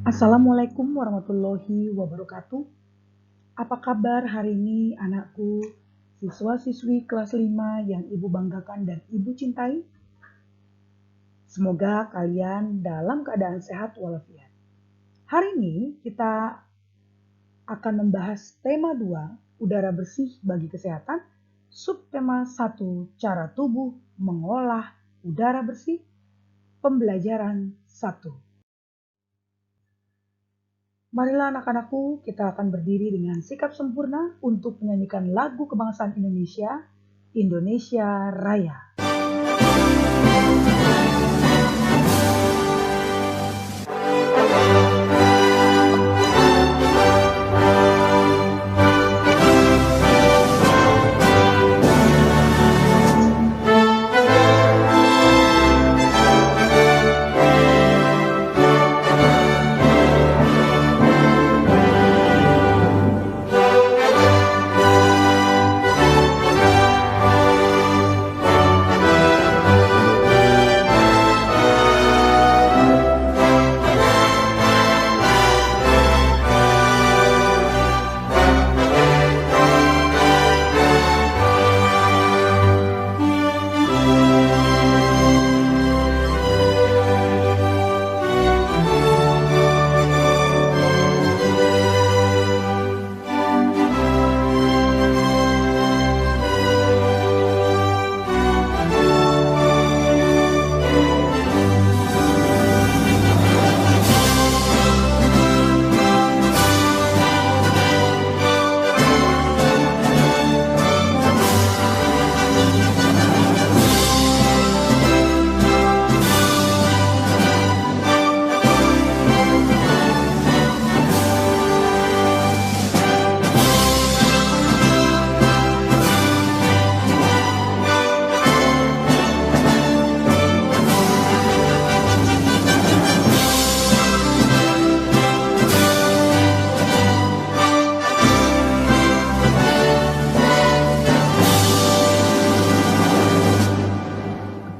Assalamualaikum warahmatullahi wabarakatuh. Apa kabar hari ini anakku, siswa-siswi kelas 5 yang ibu banggakan dan ibu cintai? Semoga kalian dalam keadaan sehat walafiat. Hari ini kita akan membahas tema 2, udara bersih bagi kesehatan, subtema 1, cara tubuh mengolah udara bersih, pembelajaran 1. Marilah anak-anakku, kita akan berdiri dengan sikap sempurna untuk menyanyikan lagu kebangsaan Indonesia, Indonesia Raya.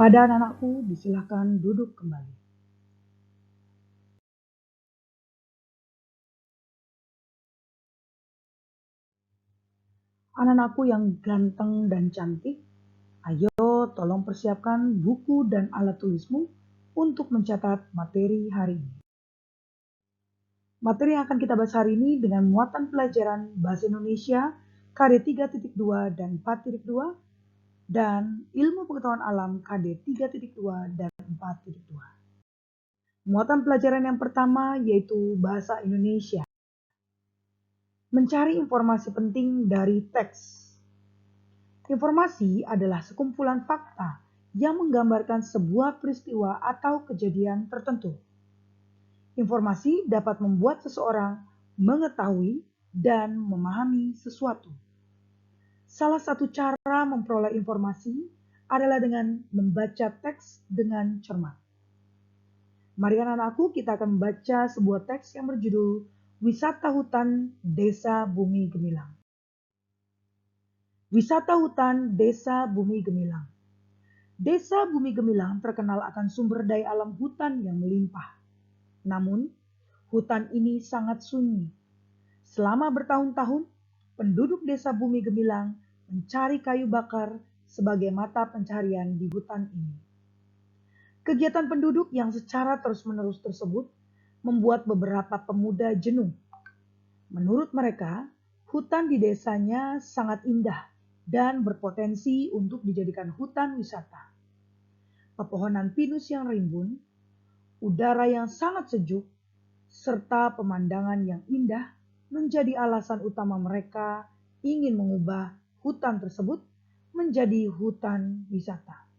Kepada anak-anakku, disilakan duduk kembali. Anak-anakku yang ganteng dan cantik, ayo tolong persiapkan buku dan alat tulismu untuk mencatat materi hari ini. Materi yang akan kita bahas hari ini dengan muatan pelajaran Bahasa Indonesia KD 3.2 dan 4.2 dan Ilmu Pengetahuan Alam KD 3.2 dan 4.2. Muatan pelajaran yang pertama yaitu Bahasa Indonesia. Mencari informasi penting dari teks. Informasi adalah sekumpulan fakta yang menggambarkan sebuah peristiwa atau kejadian tertentu. Informasi dapat membuat seseorang mengetahui dan memahami sesuatu. Salah satu cara memperoleh informasi adalah dengan membaca teks dengan cermat. Mari anak-anakku, kita akan membaca sebuah teks yang berjudul Wisata Hutan Desa Bumi Gemilang. Wisata Hutan Desa Bumi Gemilang. Desa Bumi Gemilang terkenal akan sumber daya alam hutan yang melimpah. Namun, hutan ini sangat sunyi. Selama bertahun-tahun, penduduk desa Bumi Gemilang mencari kayu bakar sebagai mata pencaharian di hutan ini. Kegiatan penduduk yang secara terus-menerus tersebut membuat beberapa pemuda jenuh. Menurut mereka, hutan di desanya sangat indah dan berpotensi untuk dijadikan hutan wisata. Pepohonan pinus yang rimbun, udara yang sangat sejuk, serta pemandangan yang indah menjadi alasan utama mereka ingin mengubah hutan tersebut menjadi hutan wisata.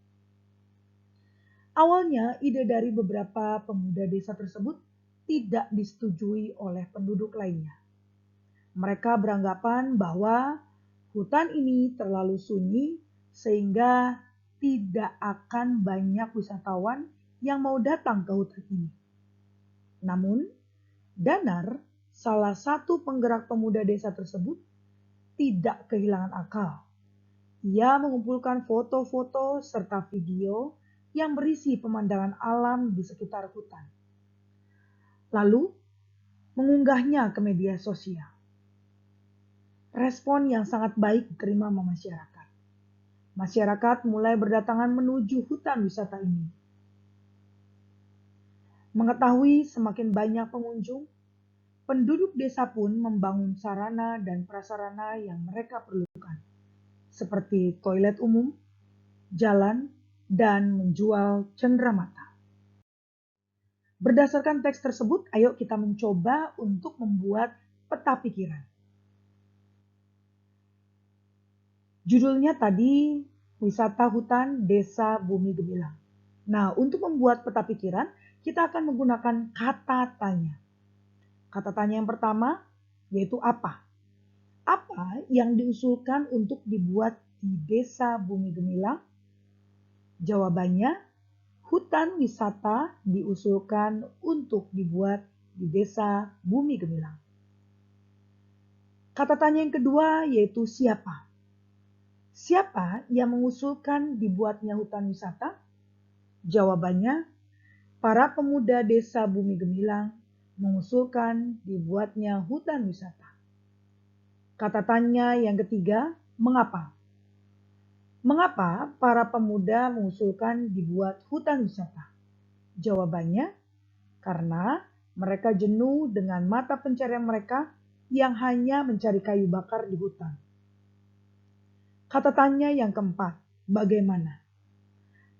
Awalnya, ide dari beberapa pemuda desa tersebut tidak disetujui oleh penduduk lainnya. Mereka beranggapan bahwa hutan ini terlalu sunyi sehingga tidak akan banyak wisatawan yang mau datang ke hutan ini. Namun, Danar, salah satu penggerak pemuda desa tersebut, tidak kehilangan akal. Ia mengumpulkan foto-foto serta video yang berisi pemandangan alam di sekitar hutan. lalu mengunggahnya ke media sosial. Respon yang sangat baik diterima masyarakat. Masyarakat mulai berdatangan menuju hutan wisata ini. Mengetahui semakin banyak pengunjung, penduduk desa pun membangun sarana dan prasarana yang mereka perlukan, seperti toilet umum, jalan, dan menjual cenderamata. Berdasarkan teks tersebut, ayo kita mencoba untuk membuat peta pikiran. Judulnya tadi, Wisata Hutan Desa Bumi Gemilang. Nah, untuk membuat peta pikiran, kita akan menggunakan kata tanya. Kata tanya yang pertama, yaitu apa? Apa yang diusulkan untuk dibuat di Desa Bumi Gemilang? Jawabannya, hutan wisata diusulkan untuk dibuat di Desa Bumi Gemilang. Kata tanya yang kedua yaitu siapa? Siapa yang mengusulkan dibuatnya hutan wisata? Jawabannya, para pemuda Desa Bumi Gemilang mengusulkan dibuatnya hutan wisata. Kata tanya yang ketiga, mengapa? Mengapa para pemuda mengusulkan dibuat hutan wisata? Jawabannya, karena mereka jenuh dengan mata pencarian mereka yang hanya mencari kayu bakar di hutan. Kata tanya yang keempat, bagaimana?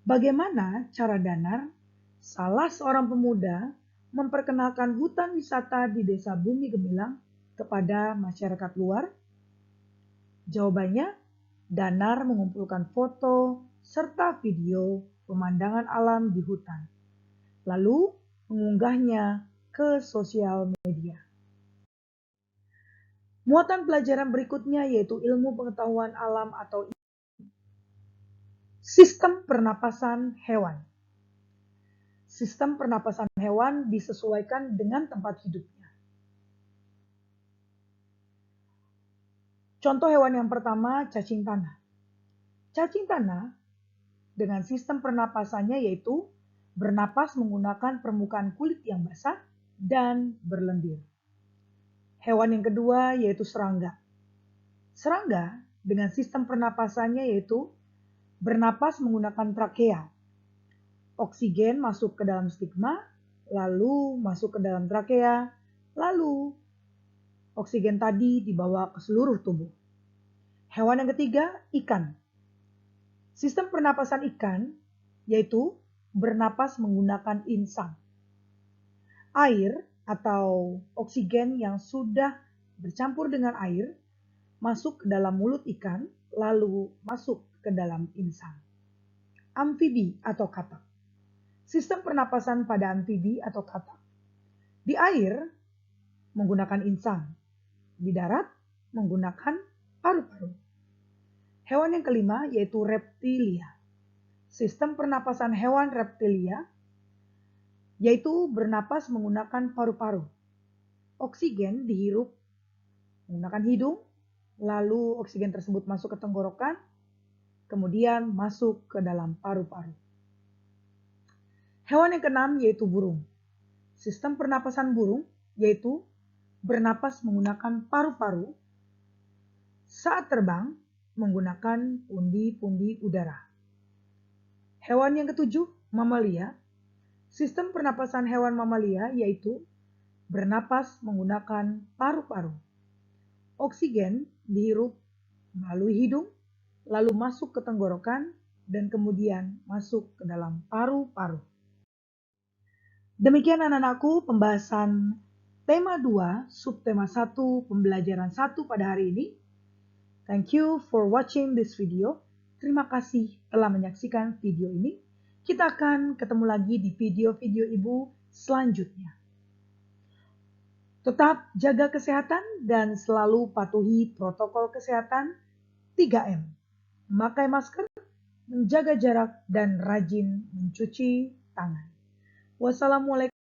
Bagaimana cara Danar, salah seorang pemuda, memperkenalkan hutan wisata di Desa Bumi Gemilang kepada masyarakat luar? Jawabannya, Danar mengumpulkan foto serta video pemandangan alam di hutan, lalu mengunggahnya ke sosial media. Muatan pelajaran berikutnya yaitu ilmu pengetahuan alam atau sistem pernapasan hewan. Sistem pernapasan hewan disesuaikan dengan tempat hidupnya. Contoh hewan yang pertama, cacing tanah. Cacing tanah dengan sistem pernapasannya yaitu bernapas menggunakan permukaan kulit yang basah dan berlendir. Hewan yang kedua yaitu serangga. Serangga dengan sistem pernapasannya yaitu bernapas menggunakan trakea. Oksigen masuk ke dalam stigma, lalu masuk ke dalam trakea, lalu oksigen tadi dibawa ke seluruh tubuh. Hewan yang ketiga, ikan. Sistem pernapasan ikan yaitu bernapas menggunakan insang. Air atau oksigen yang sudah bercampur dengan air masuk ke dalam mulut ikan, lalu masuk ke dalam insang. Amfibi atau katak. Sistem pernapasan pada amfibi atau katak. Di air menggunakan insang, di darat menggunakan paru-paru. Hewan yang kelima yaitu reptilia. Sistem pernapasan hewan reptilia yaitu bernapas menggunakan paru-paru. Oksigen dihirup menggunakan hidung, lalu oksigen tersebut masuk ke tenggorokan, kemudian masuk ke dalam paru-paru. Hewan yang keenam yaitu burung. Sistem pernapasan burung yaitu bernapas menggunakan paru-paru saat terbang menggunakan pundi-pundi udara. Hewan yang ketujuh, mamalia. Sistem pernapasan hewan mamalia yaitu bernapas menggunakan paru-paru. Oksigen dihirup melalui hidung, lalu masuk ke tenggorokan, dan kemudian masuk ke dalam paru-paru. Demikian anak-anakku pembahasan tema 2, subtema 1, pembelajaran 1 pada hari ini. Thank you for watching this video. Terima kasih telah menyaksikan video ini. Kita akan ketemu lagi di video-video Ibu selanjutnya. Tetap jaga kesehatan dan selalu patuhi protokol kesehatan 3M. Memakai masker, menjaga jarak, dan rajin mencuci tangan. Wassalamualaikum.